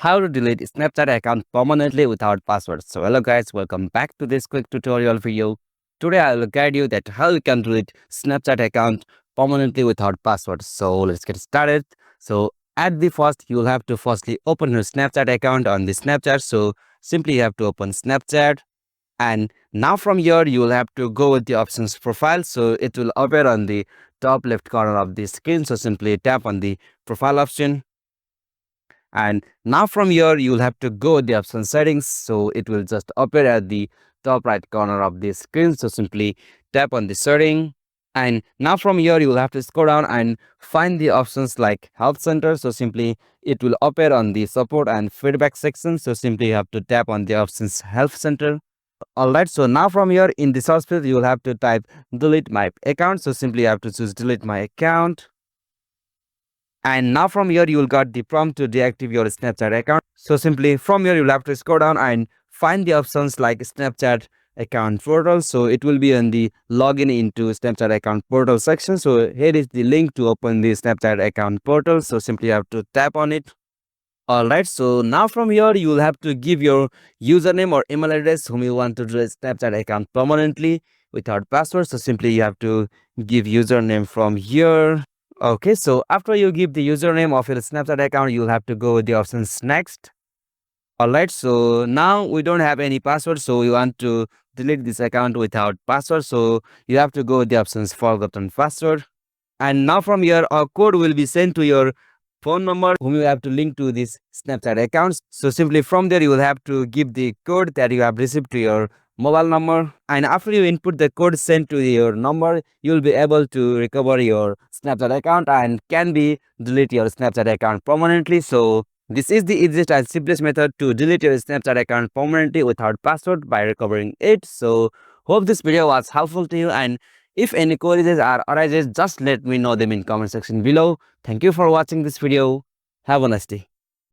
how to delete Snapchat account permanently without password. So hello guys, welcome back to this quick tutorial video. Today I will guide you that how you can delete Snapchat account permanently without password. So let's get started. So at the first, you will have to firstly open your Snapchat account on the Snapchat. So simply you have to open Snapchat, and now from here you will have to go with the options profile. So it will appear on the top left corner of the screen. So simply tap on the profile option, and now from here you will have to go with the option settings. So it will just appear at the top right corner of the screen. So simply tap on the setting, and now from here you will have to scroll down and find the options like help center. So simply it will appear on the support and feedback section. So simply you have to tap on the options help center. Alright, so now from here in the search field you will have to type delete my account. So simply you have to choose delete my account, and now from here you will got the prompt to deactivate your Snapchat account. So simply from here you'll have to scroll down and find the options like Snapchat account portal. So it will be in the login into Snapchat account portal section. So here is the link to open the Snapchat account portal. So simply you have to tap on it. Alright, so now from here you will have to give your username or email address whom you want to delete Snapchat account permanently without password. So simply you have to give username from here. Okay, so after you give the username of your Snapchat account, you'll have to go with the options next. Alright, so now we don't have any password, so we want to delete this account without password. So you have to go with the options forgotten password. And now from here, a code will be sent to your phone number whom you have to link to this Snapchat accounts. So simply from there, you will have to give the code that you have received to your mobile number, and after you input the code sent to your number, you will be able to recover your Snapchat account and can be delete your Snapchat account permanently. So this is the easiest and simplest method to delete your Snapchat account permanently without password by recovering it. So hope this video was helpful to you, and if any queries or arises, just let me know them in comment section below. Thank you for watching this video. Have a nice day.